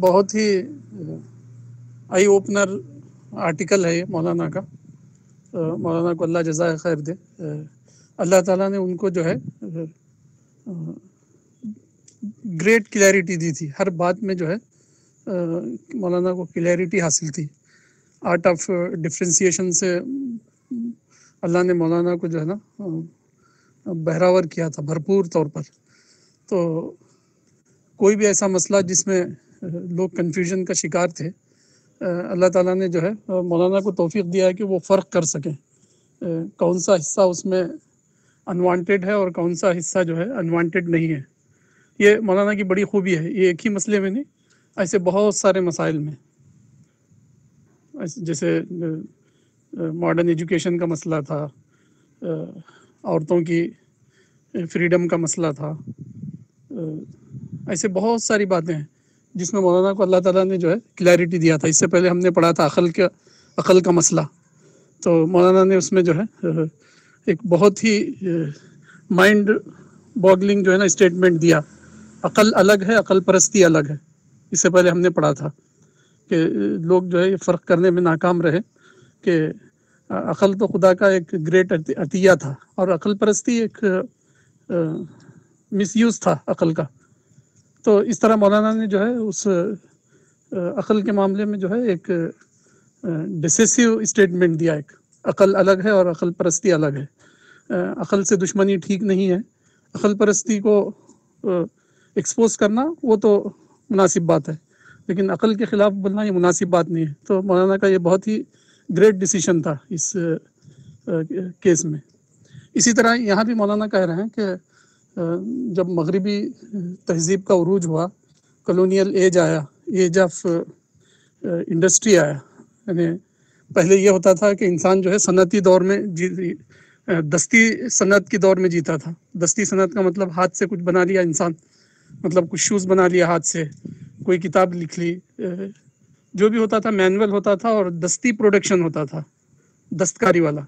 بہت ہی eye opener article ہے یہ مولانا کا. مولانا کو اللہ جزائے خیر دے. اللہ تعالیٰ نے ان کو جو ہے گریٹ کلیئرٹی دی تھی. ہر بات میں جو ہے مولانا کو کلیئرٹی حاصل تھی. آرٹ آف ڈفرینسیشن سے اللہ نے مولانا کو جو ہے نا بہراور کیا تھا بھرپور طور پر. تو کوئی بھی ایسا مسئلہ جس میں لوگ کنفیوژن کا شکار تھے، اللہ تعالیٰ نے جو ہے مولانا کو توفیق دیا ہے کہ وہ فرق کر سکیں کون سا حصہ اس میں انوانٹیڈ ہے اور کون سا حصہ جو ہے انوانٹیڈ نہیں ہے. یہ مولانا کی بڑی خوبی ہے. یہ ایک ہی مسئلے میں نہیں، ایسے بہت سارے مسائل میں، جیسے ماڈرن ایجوکیشن کا مسئلہ تھا، عورتوں کی فریڈم کا مسئلہ تھا، ایسے بہت ساری باتیں ہیں جس میں مولانا کو اللہ تعالیٰ نے جو ہے کلیئرٹی دیا تھا. اس سے پہلے ہم نے پڑھا تھا عقل کا مسئلہ. تو مولانا نے اس میں جو ہے ایک بہت ہی مائنڈ باگلنگ جو ہے نا اسٹیٹمنٹ دیا. عقل الگ ہے، عقل پرستی الگ ہے. اس سے پہلے ہم نے پڑھا تھا کہ لوگ جو ہے یہ فرق کرنے میں ناکام رہے کہ عقل تو خدا کا ایک گریٹ عطیہ تھا اور عقل پرستی ایک مس یوز تھا عقل کا. تو اس طرح مولانا نے جو ہے اس عقل کے معاملے میں جو ہے ایک ڈسیسیو اسٹیٹمنٹ دیا. ایک عقل الگ ہے اور عقل پرستی الگ ہے. عقل سے دشمنی ٹھیک نہیں ہے. عقل پرستی کو ایکسپوز کرنا وہ تو مناسب بات ہے، لیکن عقل کے خلاف بولنا یہ مناسب بات نہیں ہے. تو مولانا کا یہ بہت ہی گریٹ ڈیسیشن تھا اس کیس میں. اسی طرح یہاں بھی مولانا کہہ رہے ہیں کہ جب مغربی تہذیب کا عروج ہوا، کلونیل ایج آیا، ایج آف انڈسٹری آیا، یعنی پہلے یہ ہوتا تھا کہ انسان جو ہے صنعتی دور میں دستی صنعت کی دور میں جیتا تھا. دستی صنعت کا مطلب ہاتھ سے کچھ بنا لیا انسان، مطلب کچھ شوز بنا لیا ہاتھ سے، کوئی کتاب لکھ لی، جو بھی ہوتا تھا مینول ہوتا تھا اور دستی پروڈکشن ہوتا تھا، دستکاری والا.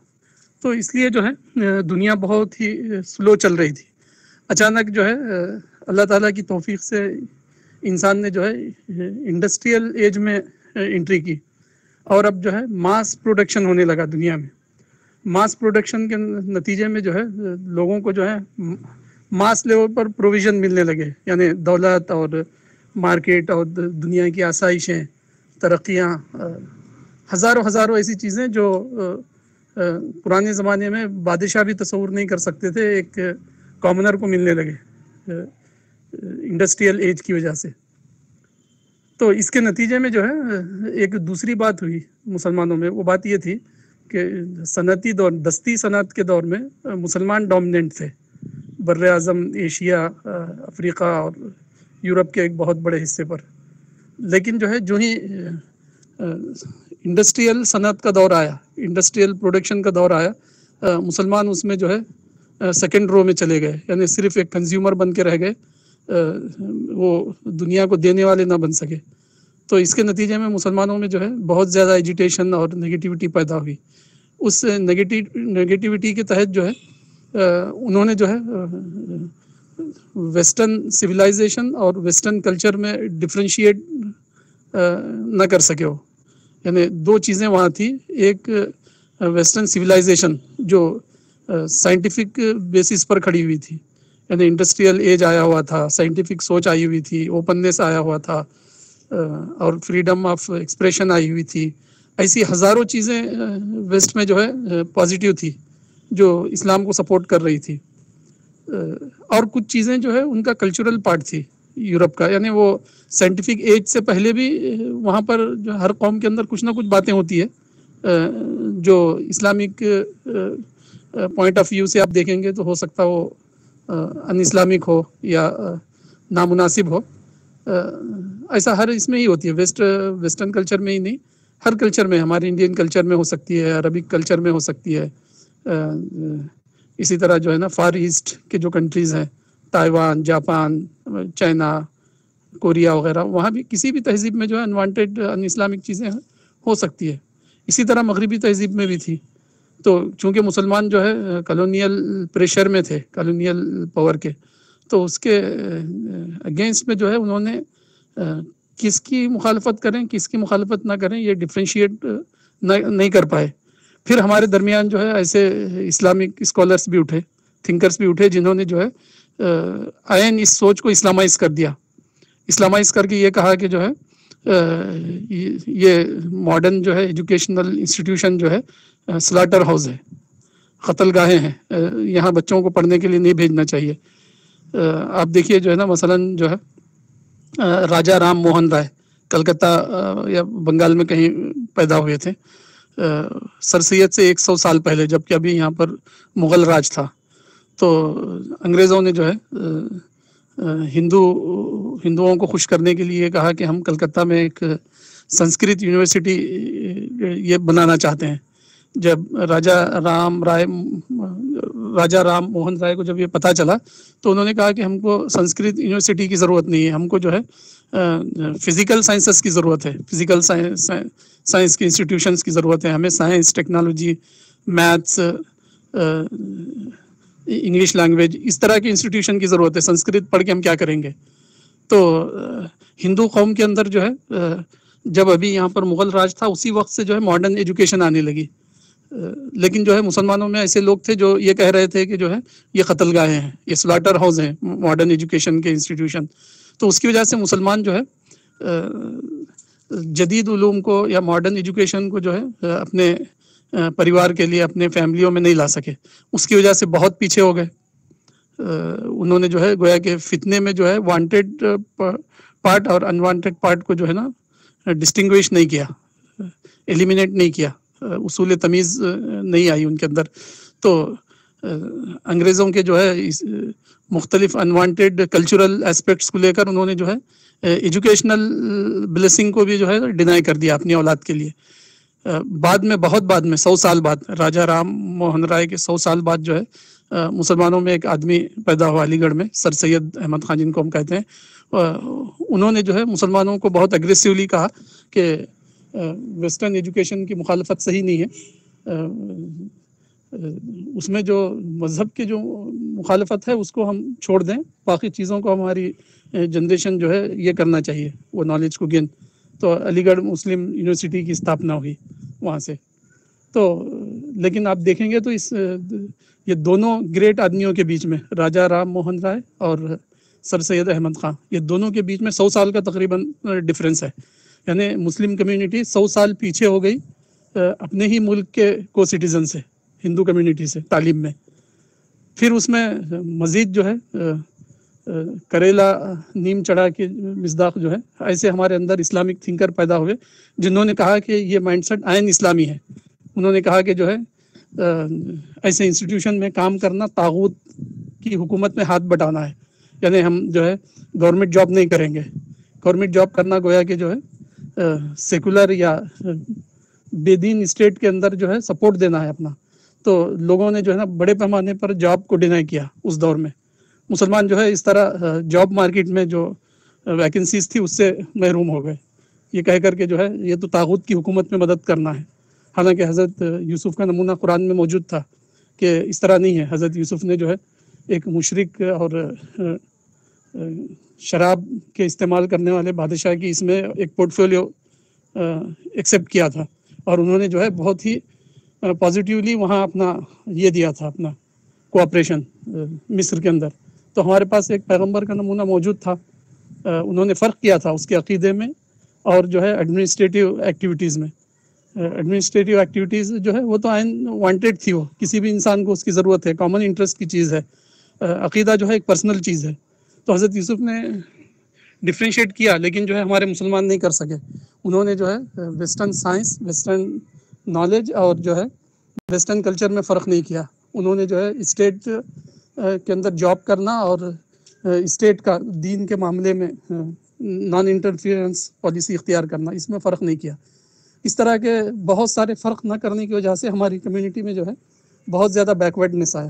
تو اس لیے جو ہے دنیا بہت ہی سلو چل رہی تھی. اچانک جو ہے اللہ تعالیٰ کی توفیق سے انسان نے جو ہے انڈسٹریل ایج میں انٹری کی، اور اب جو ہے ماس پروڈکشن ہونے لگا دنیا میں. ماس پروڈکشن کے نتیجے میں جو ہے لوگوں کو جو ہے ماس لیول پر پروویژن ملنے لگے، یعنی دولت اور مارکیٹ اور دنیا کی آسائشیں، ترقیاں، ہزاروں ایسی چیزیں جو پرانے زمانے میں بادشاہ بھی تصور نہیں کر سکتے تھے، ایک کامنر کو ملنے لگے انڈسٹریل ایج کی وجہ سے. تو اس کے نتیجے میں جو ہے ایک دوسری بات ہوئی مسلمانوں میں. وہ بات یہ تھی کہ صنعتی دور، دستی صنعت کے دور میں مسلمان ڈومیننٹ تھے بر اعظم ایشیا، افریقہ اور یورپ کے ایک بہت بڑے حصے پر. لیکن جو ہے جو ہی انڈسٹریل صنعت کا دور آیا، انڈسٹریل پروڈکشن کا دور آیا، مسلمان اس میں جو ہے سیکنڈ رو میں چلے گئے، یعنی صرف ایک کنزیومر بن کے رہ گئے، وہ دنیا کو دینے والے نہ بن سکے. تو اس کے نتیجے میں مسلمانوں میں جو ہے بہت زیادہ ایجیٹیشن اور نگیٹیوٹی پیدا ہوئی. اس نگیٹیوٹی کے تحت جو ہے انہوں نے جو ہے ویسٹرن سویلائزیشن اور ویسٹرن کلچر میں ڈفرینشیٹ نہ کر سکے وہ. یعنی دو چیزیں وہاں تھی، ایک ویسٹرن سویلائزیشن جو سائنٹیفک بیسس پر کھڑی ہوئی تھی، یعنی انڈسٹریل ایج آیا ہوا تھا، سائنٹیفک سوچ آئی ہوئی تھی، اوپننیس آیا ہوا تھا، اور فریڈم آف ایکسپریشن آئی ہوئی تھی. ایسی ہزاروں چیزیں ویسٹ میں جو ہے پازیٹیو تھی جو اسلام کو سپورٹ کر رہی تھی. اور کچھ چیزیں جو ہے ان کا کلچرل پارٹ تھی یورپ کا، یعنی وہ سائنٹیفک ایج سے پہلے بھی وہاں پر جو ہر قوم کے اندر کچھ نہ کچھ باتیں ہوتی ہے جو اسلامک پوائنٹ آف ویو سے آپ دیکھیں گے تو ہو سکتا وہ ان اسلامک ہو یا نامناسب ہو. ایسا ہر اس میں ہی ہوتی ہے، ویسٹرن کلچر میں ہی نہیں، ہر کلچر میں، ہمارے انڈین کلچر میں ہو سکتی ہے، عربک کلچر میں ہو سکتی ہے. اسی طرح جو ہے نا فار ایسٹ کے جو کنٹریز ہیں، تائیوان، جاپان، چائنا، کوریا وغیرہ، وہاں بھی کسی بھی تہذیب میں جو ہے انوانٹیڈ ان اسلامک چیزیں ہو سکتی ہے. اسی طرح مغربی تہذیب میں بھی تھی. تو چونکہ مسلمان جو ہے کالونیل پریشر میں تھے، کالونیل پاور کے، تو اس کے اگینسٹ میں جو ہے انہوں نے کس کی مخالفت کریں کس کی مخالفت نہ کریں یہ ڈفرینشیٹ نہیں کر پائے. پھر ہمارے درمیان جو ہے ایسے اسلامک اسکالرس بھی اٹھے, تھنکرس بھی اٹھے, جنہوں نے جو ہے عین اس سوچ کو اسلامائز کر دیا, اسلامائز کر کے یہ کہا کہ جو ہے یہ ماڈرن جو ہے ایجوکیشنل انسٹیٹیوشن جو ہے سلاٹر ہاؤس ہے, قتل گاہیں ہیں, یہاں بچوں کو پڑھنے کے لیے نہیں بھیجنا چاہیے. آپ دیکھیے جو ہے نا مثلاً جو ہے راجا رام موہن رائے کلکتہ یا بنگال میں کہیں پیدا ہوئے تھے, سر سید سے 100 سال پہلے, جبکہ ابھی یہاں پر مغل راج تھا. تو انگریزوں نے جو ہے ہندوؤں کو خوش کرنے کے لیے کہا کہ ہم کلکتہ میں ایک سنسکرت یونیورسٹی یہ بنانا چاہتے ہیں. جب راجا رام موہن رائے کو جب یہ پتہ چلا تو انہوں نے کہا کہ ہم کو سنسکرت یونیورسٹی کی ضرورت نہیں ہے, ہم کو جو ہے فزیکل سائنسز کی ضرورت ہے, فزیکل سائنس کی انسٹیٹیوشنس کی ضرورت ہے, ہمیں science, technology, maths, English language, اس طرح کی انسٹیٹیوشن کی ضرورت ہے, سنسکرت پڑھ کے ہم کیا کریں گے. تو ہندو قوم کے اندر جو ہے جب ابھی یہاں پر مغل راج تھا اسی وقت سے جو ہے ماڈرن ایجوکیشن آنے لگی, لیکن جو ہے مسلمانوں میں ایسے لوگ تھے جو یہ کہہ رہے تھے کہ جو ہے یہ قتل گاہیں ہیں, یہ سلاٹر ہاؤس ہیں ماڈرن ایجوکیشن کے انسٹیٹیوشن. تو اس کی وجہ سے مسلمان جو ہے جدید علوم کو یا ماڈرن ایجوکیشن کو جو ہے اپنے پریوار کے لیے اپنے فیملیوں میں نہیں لا سکے, اس کی وجہ سے بہت پیچھے ہو گئے. انہوں نے جو ہے گویا کہ فتنے میں جو ہے وانٹیڈ پارٹ اور انوانٹیڈ پارٹ کو جو ہے نا ڈسٹنگوش نہیں کیا, ایلیمینیٹ نہیں کیا, اصول تمیز نہیں آئی ان کے اندر. تو انگریزوں کے جو ہے مختلف انوانٹیڈ کلچرل اسپیکٹس کو لے کر انہوں نے جو ہے ایجوکیشنل بلیسنگ کو بھی جو ہے ڈینائی کر دیا اپنی اولاد کے لیے. بعد میں, بہت بعد میں, 100 سال بعد, راجا رام موہن رائے کے 100 سال بعد جو ہے مسلمانوں میں ایک آدمی پیدا ہوا علی گڑھ میں, سر سید احمد خان جن کو ہم کہتے ہیں. انہوں نے جو ہے مسلمانوں کو بہت اگریسیولی کہا کہ ویسٹرن ایجوکیشن کی مخالفت صحیح نہیں ہے, اس میں جو مذہب کے جو مخالفت ہے اس کو ہم چھوڑ دیں, باقی چیزوں کو ہماری جنریشن جو ہے یہ کرنا چاہیے, وہ نالج کو گین. تو علی گڑھ مسلم یونیورسٹی کی استھاپنا ہوئی وہاں سے. تو لیکن آپ دیکھیں گے تو یہ دونوں گریٹ آدمیوں کے بیچ میں, راجا رام موہن رائے اور سر سید احمد خان, یہ دونوں کے بیچ میں 100 سال کا تقریباً ڈفرینس ہے. یعنی مسلم کمیونٹی 100 سال پیچھے ہو گئی اپنے ہی ملک کے کو سٹیزن سے, ہندو کمیونٹی سے تعلیم میں. پھر اس میں مزید جو ہے کریلا نیم چڑھا کے مصداق جو ہے, ایسے ہمارے اندر اسلامک تھنکر پیدا ہوئے جنہوں نے کہا کہ یہ مائنڈ سیٹ عین اسلامی ہے. انہوں نے کہا کہ جو ہے ایسے انسٹیٹیوشن میں کام کرنا طاغوت کی حکومت میں ہاتھ بٹانا ہے, یعنی ہم جو ہے گورنمنٹ جاب نہیں کریں گے. گورنمنٹ جاب کرنا گویا کہ جو ہے سیکولر یا بے دین اسٹیٹ کے اندر جو ہے سپورٹ دینا ہے اپنا. تو لوگوں نے جو ہے نا بڑے پیمانے پر جاب کو ڈینائی کیا اس دور میں. مسلمان جو ہے اس طرح جاب مارکیٹ میں جو ویکنسیز تھی اس سے محروم ہو گئے, یہ کہہ کر کے جو ہے یہ تو طاغوت کی حکومت میں مدد کرنا ہے. حالانکہ حضرت یوسف کا نمونہ قرآن میں موجود تھا کہ اس طرح نہیں ہے. حضرت یوسف نے جو ہے ایک مشرک اور شراب کے استعمال کرنے والے بادشاہ کی اس میں ایک پورٹ فولیو ایکسیپٹ کیا تھا, اور انہوں نے جو ہے بہت ہی پازیٹیولی وہاں اپنا یہ دیا تھا, اپنا کوآپریشن مصر کے اندر. تو ہمارے پاس ایک پیغمبر کا نمونہ موجود تھا, انہوں نے فرق کیا تھا اس کے عقیدے میں اور جو ہے ایڈمنسٹریٹیو ایکٹیویٹیز میں. ایڈمنسٹریٹیو ایکٹیویٹیز جو ہے وہ تو عین وانٹیڈ تھی, وہ کسی بھی انسان کو اس کی ضرورت ہے, کامن انٹرسٹ کی چیز ہے. عقیدہ جو ہے ایک پرسنل چیز ہے. تو حضرت یوسف نے ڈفرینشیٹ کیا, لیکن جو ہے ہمارے مسلمان نہیں کر سکے. انہوں نے جو ہے ویسٹرن سائنس, ویسٹرن نالج اور جو ہے ویسٹرن کلچر میں فرق نہیں کیا. انہوں نے جو ہے اسٹیٹ کے اندر جاب کرنا اور اسٹیٹ کا دین کے معاملے میں نان انٹرفیئرنس پالیسی اختیار کرنا, اس میں فرق نہیں کیا. اس طرح کے بہت سارے فرق نہ کرنے کی وجہ سے ہماری کمیونٹی میں جو ہے بہت زیادہ بیکورڈنس آیا.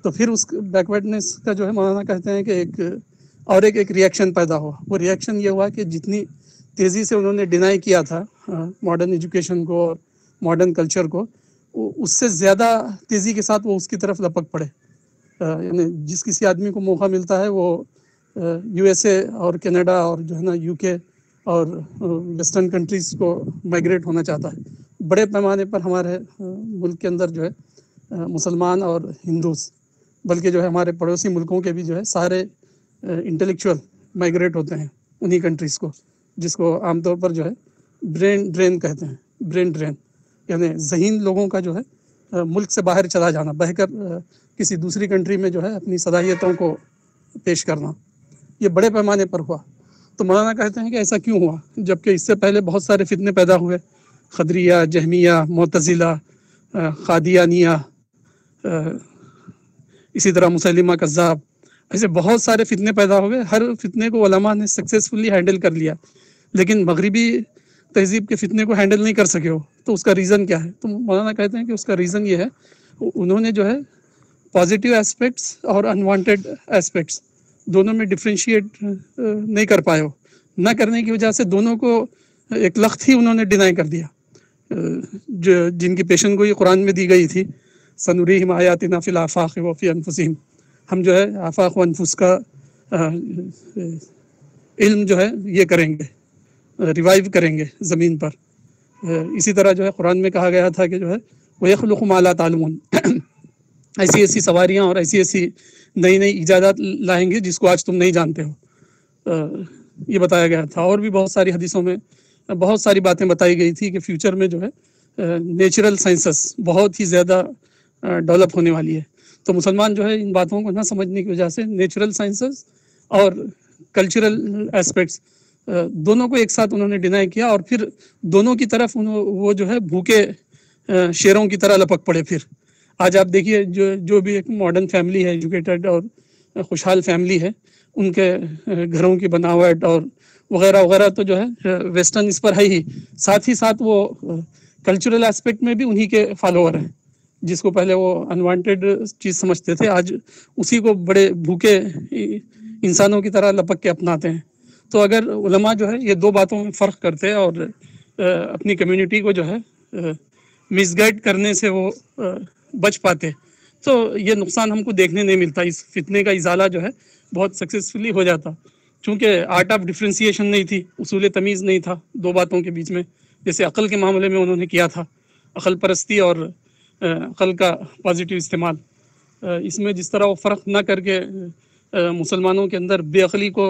تو پھر اس بیکورڈنس کا جو ہے مولانا کہتے ہیں کہ ایک ریئیکشن پیدا ہوا. وہ ریئیکشن یہ ہوا کہ جتنی تیزی سے انہوں نے ڈینائی کیا تھا ماڈرن ایجوکیشن کو اور ماڈرن کلچر کو, اس سے زیادہ تیزی کے ساتھ وہ اس کی طرف لپک پڑے. یعنی جس کسی آدمی کو موقع ملتا ہے وہ USA اور کینیڈا اور جو ہے نا UK اور ویسٹرن کنٹریز کو مائگریٹ ہونا چاہتا ہے. بڑے پیمانے پر ہمارے ملک کے اندر جو ہے مسلمان اور ہندوز، بلکہ جو ہے ہمارے پڑوسی ملکوں کے بھی جو ہے سارے انٹلیکچوئل مائگریٹ ہوتے ہیں انہی کنٹریز کو، جس کو عام طور پر جو ہے برین ڈرین کہتے ہیں. برین ڈرین یعنی ذہین لوگوں کا جو ہے ملک سے باہر چلا جانا، بہ کر کسی دوسری کنٹری میں جو ہے اپنی صلاحیتوں کو پیش کرنا. یہ بڑے پیمانے پر ہوا. تو مولانا کہتے ہیں کہ ایسا کیوں ہوا، جبکہ اس سے پہلے بہت سارے فتنے پیدا ہوئے، خدریہ، جہمیہ، معتزلہ، قادیانیہ، اسی طرح مسلمہ کذاب، ایسے بہت سارے فتنے پیدا ہوئے. ہر فتنے کو علماء نے سکسیزفلی ہینڈل کر لیا، لیکن مغربی تہذیب کے فتنے کو ہینڈل نہیں کر سکے ہو. تو اس کا ریزن کیا ہے؟ تو مولانا کہتے ہیں کہ اس کا ریزن یہ ہے، انہوں نے جو ہے پازیٹیو ایسپیکٹس اور انوانٹیڈ ایسپیکٹس دونوں میں ڈفرینشیٹ نہیں کر پائے ہو. نہ کرنے کی وجہ سے دونوں کو ایک لخت ہی انہوں نے ڈینائی کر دیا، جن کی پیشن گوئی قرآن میں دی گئی تھی، سنریہم آیاتنا فی الآفاق وفی انفسہم. ہم جو ہے آفاق و انفس کا علم جو ہے یہ کریں گے، ریوائیو کریں گے زمین پر. اسی طرح جو ہے قرآن میں کہا گیا تھا کہ جو ہے وَيَخْلُقُ مَا لَا تَعْلَمُونَ، ایسی ایسی سواریاں اور ایسی ایسی نئی نئی ایجادات لائیں گے جس کو آج تم نہیں جانتے ہو. یہ بتایا گیا تھا. اور بھی بہت ساری حدیثوں میں بہت ساری باتیں بتائی گئی تھی کہ فیوچر میں جو ہے نیچرل سائنسز بہت ہی زیادہ ڈیولپ ہونے والی ہے. تو مسلمان جو ہے ان باتوں کو نہ سمجھنے کی وجہ سے نیچرل سائنسز اور کلچرل ایسپیکٹس دونوں کو ایک ساتھ انہوں نے ڈینائی کیا، اور پھر دونوں کی طرف وہ جو ہے بھوکے شیروں کی طرح لپک پڑے. پھر آج آپ دیکھیے جو بھی ایک ماڈرن فیملی ہے، ایجوکیٹڈ اور خوشحال فیملی ہے، ان کے گھروں کی بناوٹ اور وغیرہ وغیرہ تو جو ہے ویسٹرن اس پر ہے ہی، ساتھ ہی ساتھ وہ کلچرل ایسپیکٹ میں بھی انہی کے فالوور ہیں. جس کو پہلے وہ انوانٹیڈ چیز سمجھتے تھے، آج اسی کو بڑے بھوکے انسانوں کی طرح لپک کے اپناتے ہیں. تو اگر علماء جو ہے یہ دو باتوں میں فرق کرتے اور اپنی کمیونٹی کو جو ہے مس گائڈ کرنے سے وہ بچ پاتے، تو یہ نقصان ہم کو دیکھنے نہیں ملتا. اس فتنے کا ازالہ جو ہے بہت سکسیزفلی ہو جاتا، چونکہ آرٹ آف ڈفرینسیشن نہیں تھی، اصول تمیز نہیں تھا دو باتوں کے بیچ میں، جیسے عقل کے معاملے میں انہوں نے کیا تھا، عقل پرستی اور عقل کا پازیٹیو استعمال. اس میں جس طرح وہ فرق نہ کر کے مسلمانوں کے اندر بے عقلی کو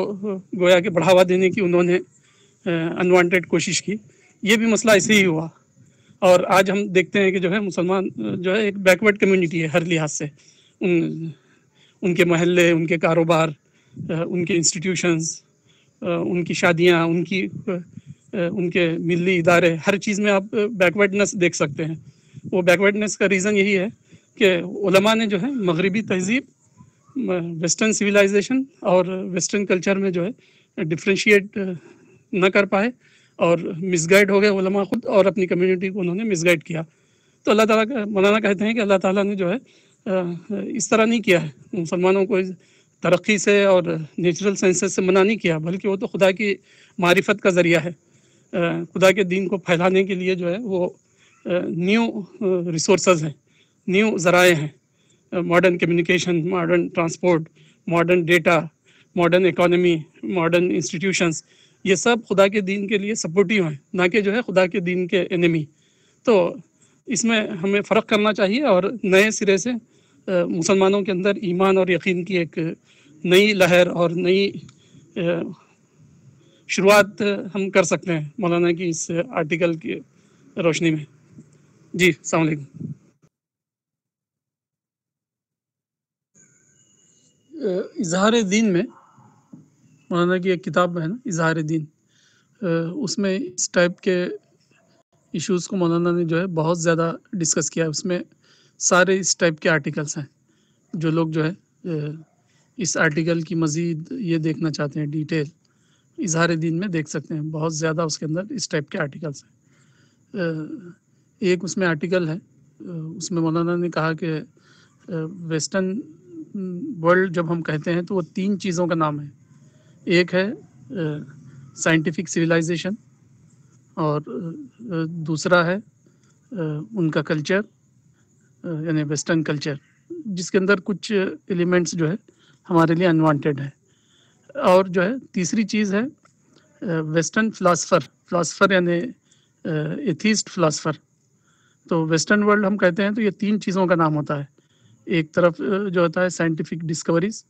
گویا کہ بڑھاوا دینے کی انہوں نے انوانٹیڈ کوشش کی. یہ بھی مسئلہ ایسے ہی ہوا. اور آج ہم دیکھتے ہیں کہ جو ہے مسلمان جو ہے ایک بیکورڈ کمیونٹی ہے ہر لحاظ سے. ان کے محلے، ان کے کاروبار، ان کے انسٹیٹیوشنز، ان کی شادیاں، ان کے ملی ادارے، ہر چیز میں آپ بیکورڈنس دیکھ سکتے ہیں. وہ بیکورڈنس کا ریزن یہی ہے کہ علماء نے جو ہے مغربی تہذیب، ویسٹرن سویلائزیشن اور ویسٹرن کلچر میں جو ہے ڈفرینشیٹ نہ کر پائے، اور مس گائڈ ہو گئے علماء خود، اور اپنی کمیونٹی کو انہوں نے مس گائڈ کیا. تو اللہ تعالیٰ کا مولانا کہتے ہیں کہ اللہ تعالیٰ نے جو ہے اس طرح نہیں کیا ہے، مسلمانوں کو ترقی سے اور نیچرل سائنسز سے منع نہیں کیا، بلکہ وہ تو خدا کی معرفت کا ذریعہ ہے. خدا کے دین کو پھیلانے کے لیے جو ہے وہ نیو ریسورسز ہیں، نیو ذرائع ہیں، modern communication, modern transport, modern data, modern economy, modern institutions, یہ سب خدا کے دین کے لیے سپورٹیو ہیں، نہ کہ جو ہے خدا کے دین کے انیمی. تو اس میں ہمیں فرق کرنا چاہیے، اور نئے سرے سے مسلمانوں کے اندر ایمان اور یقین کی ایک نئی لہر اور نئی شروعات ہم کر سکتے ہیں مولانا کی اس آرٹیکل کی روشنی میں. جی السلام علیکم. اظہار دین میں مولانا کی ایک کتاب ہے نا، اظہار دین، اس میں اس ٹائپ کے ایشوز کو مولانا نے جو ہے بہت زیادہ ڈسکس کیا ہے. اس میں سارے اس ٹائپ کے آرٹیکلس ہیں. جو لوگ جو ہے اس آرٹیکل کی مزید یہ دیکھنا چاہتے ہیں ڈیٹیل، اظہار دین میں دیکھ سکتے ہیں. بہت زیادہ اس کے اندر اس ٹائپ کے آرٹیکلس ہیں. ایک اس میں آرٹیکل ہے، اس میں مولانا نے کہا کہ ویسٹرن ورلڈ جب ہم کہتے ہیں تو وہ تین چیزوں کا نام ہے. ایک ہے سائنٹیفک سویلائزیشن، اور دوسرا ہے ان کا کلچر یعنی ویسٹرن کلچر، جس کے اندر کچھ ایلیمنٹس جو ہے ہمارے لیے انوانٹیڈ ہے. اور جو ہے تیسری چیز ہے ویسٹرن فلاسفر یعنی ایتھیسٹ فلاسفر. تو ویسٹرن ورلڈ ہم کہتے ہیں تو یہ تین چیزوں کا نام ہوتا ہے. ایک طرف جو ہوتا ہے سائنٹیفک ڈسکوریز،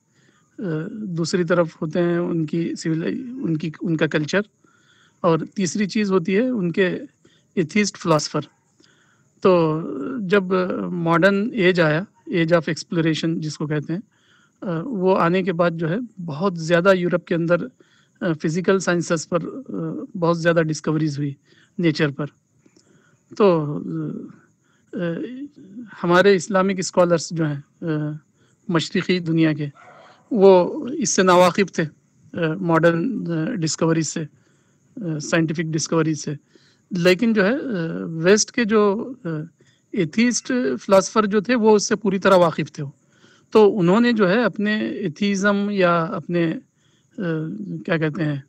دوسری طرف ہوتے ہیں ان کا کلچر، اور تیسری چیز ہوتی ہے ان کے ایتھیسٹ فلاسفر. تو جب ماڈرن ایج آیا، ایج آف ایکسپلوریشن جس کو کہتے ہیں، وہ آنے کے بعد جو ہے بہت زیادہ یورپ کے اندر فزیکل سائنسز پر بہت زیادہ ڈسکوریز ہوئی نیچر پر. تو ہمارے اسلامک اسکالرس جو ہیں مشرقی دنیا کے، وہ اس سے ناواقف تھے ماڈرن ڈسکوریز سے، سائنٹیفک ڈسکوریز سے. لیکن جو ہے ویسٹ کے جو ایتھیسٹ فلاسفر جو تھے وہ اس سے پوری طرح واقف تھے. تو انہوں نے جو ہے اپنے ایتھیزم یا اپنے کیا کہتے ہیں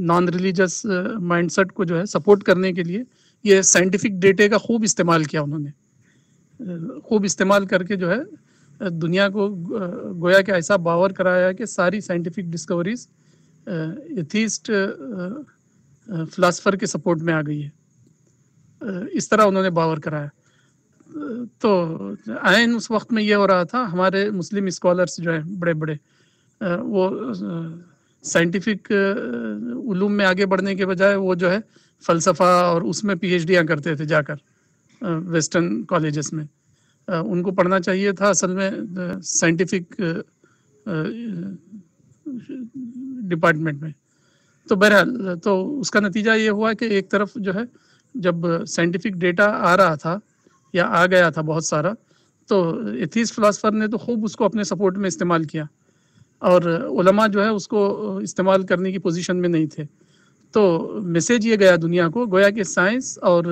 نان ریلیجس مائنڈ سیٹ کو جو ہے سپورٹ کرنے کے لیے یہ سائنٹیفک ڈیٹے کا خوب استعمال کیا. انہوں نے خوب استعمال کر کے جو ہے دنیا کو گویا کہ ایسا باور کرایا کہ ساری سائنٹیفک ڈسکوریز ایتھیسٹ فلاسفر کے سپورٹ میں آ گئی ہے. اس طرح انہوں نے باور کرایا. تو عین اس وقت میں یہ ہو رہا تھا، ہمارے مسلم اسکالرس جو ہیں بڑے بڑے، وہ سائنٹیفک علوم میں آگے بڑھنے کے بجائے وہ جو ہے فلسفہ اور اس میں پی ایچ ڈیاں کرتے تھے جا کر ویسٹرن کالجز میں. ان کو پڑھنا چاہیے تھا اصل میں سائنٹیفک ڈپارٹمنٹ میں. تو بہرحال تو اس کا نتیجہ یہ ہوا کہ ایک طرف جو ہے جب سائنٹیفک ڈیٹا آ رہا تھا یا آ گیا تھا بہت سارا، تو ایتھیسٹ فلاسفر نے تو خوب اس کو اپنے سپورٹ میں استعمال کیا، اور علماء جو ہے اس کو استعمال کرنے کی پوزیشن میں نہیں تھے. تو میسیج یہ گیا دنیا کو، گویا کہ سائنس اور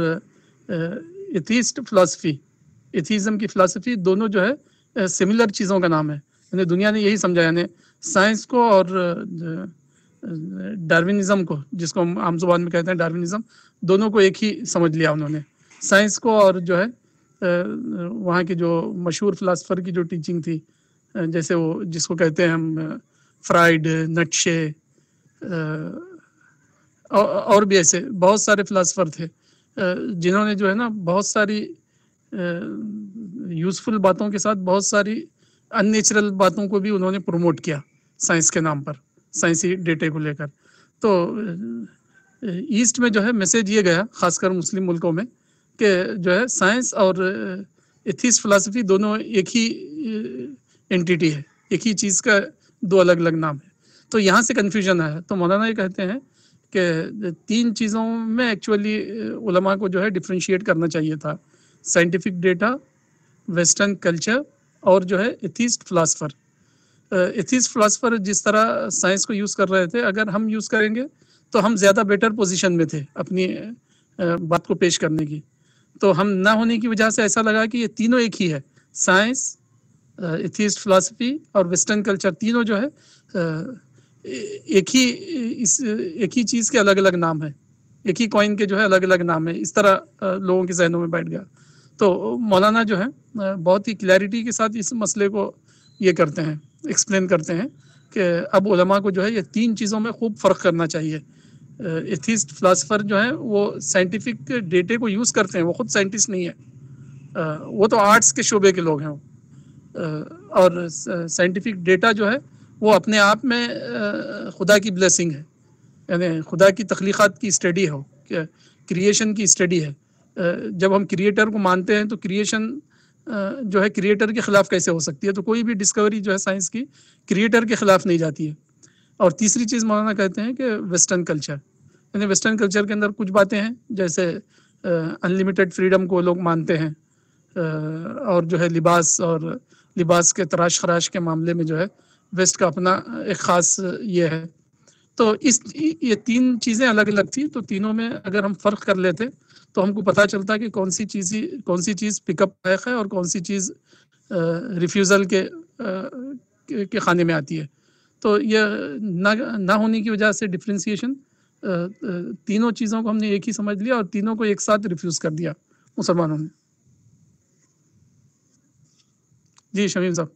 ایتھیسٹ فلاسفی، ایتھیزم کی فلاسفی دونوں جو ہے سملر چیزوں کا نام ہے. یعنی دنیا نے یہی سمجھا، یعنی سائنس کو اور ڈاروینزم کو، جس کو ہم عام زبان میں کہتے ہیں ڈاروینزم، دونوں کو ایک ہی سمجھ لیا انہوں نے. سائنس کو اور جو ہے وہاں کے جو مشہور فلاسفر کی جو ٹیچنگ تھی، جیسے وہ جس کو کہتے ہیں ہم فرائیڈ، نٹشے، اور بھی ایسے بہت سارے فلاسفر تھے جنہوں نے جو ہے نا بہت ساری یوزفل باتوں کے ساتھ بہت ساری ان نیچرل باتوں کو بھی انہوں نے پروموٹ کیا سائنس کے نام پر، سائنسی ڈیٹے کو لے کر. تو ایسٹ میں جو ہے میسیج یہ گیا، خاص کر مسلم ملکوں میں، کہ جو ہے سائنس اور ایتھیسٹ فلاسفی دونوں ایک ہی اینٹیٹی ہے، ایک ہی چیز کا دو الگ الگ نام ہے. تو یہاں سے کنفیوژن ہے. تو مولانا یہ کہتے ہیں کہ تین چیزوں میں ایکچولی علماء کو جو ہے ڈفرینشیٹ کرنا چاہیے تھا: سائنٹیفک ڈیٹا، ویسٹرن کلچر، اور جو ہے ایتھیسٹ فلاسفر. ایتھیسٹ فلاسفر جس طرح سائنس کو یوز کر رہے تھے، اگر ہم یوز کریں گے تو ہم زیادہ بیٹر پوزیشن میں تھے اپنی بات کو پیش کرنے کی. تو ہم نہ ہونے کی وجہ سے ایسا لگا کہ یہ تینوں ایک ہی ہے، سائنس، ایتھیسٹ فلاسفی اور ویسٹرن کلچر، تینوں جو ہے ایک ہی چیز کے الگ الگ نام ہیں، ایک ہی کوائن کے جو ہے الگ الگ نام ہیں. اس طرح لوگوں کے ذہنوں میں بیٹھ گیا. تو مولانا جو ہے بہت ہی کلیئرٹی کے ساتھ اس مسئلے کو یہ کرتے ہیں، ایکسپلین کرتے ہیں کہ اب علماء کو جو ہے یہ تین چیزوں میں خوب فرق کرنا چاہیے. ایتھیسٹ فلاسفر جو ہیں وہ سائنٹیفک ڈیٹے کو یوز کرتے ہیں، وہ خود سائنٹسٹ نہیں ہے، وہ تو آرٹس کے شعبے کے لوگ ہیں. اور سائنٹیفک ڈیٹا جو ہے وہ اپنے آپ میں خدا کی بلیسنگ ہے، یعنی خدا کی تخلیقات کی اسٹڈی ہو، کریشن کی اسٹڈی ہے. جب ہم کریٹر کو مانتے ہیں تو کریشن جو ہے کریٹر کے خلاف کیسے ہو سکتی ہے؟ تو کوئی بھی ڈسکوری جو ہے سائنس کی کریٹر کے خلاف نہیں جاتی ہے. اور تیسری چیز مولانا کہتے ہیں کہ ویسٹرن کلچر، یعنی ویسٹرن کلچر کے اندر کچھ باتیں ہیں جیسے انلمیٹڈ فریڈم کو لوگ مانتے ہیں، اور جو ہے لباس کے تراش خراش کے معاملے میں جو ہے ویسٹ کا اپنا ایک خاص یہ ہے. تو یہ تین چیزیں الگ الگ تھیں. تو تینوں میں اگر ہم فرق کر لیتے تو ہم کو پتہ چلتا کہ کون سی چیز پک اپ لائق ہے اور کون سی چیز ریفیوزل کے خانے میں آتی ہے. تو یہ نہ ہونے کی وجہ سے ڈفرینسیشن، تینوں چیزوں کو ہم نے ایک ہی سمجھ لیا اور تینوں کو ایک ساتھ ریفیوز کر دیا مسلمانوں نے. جی شمیم صاحب.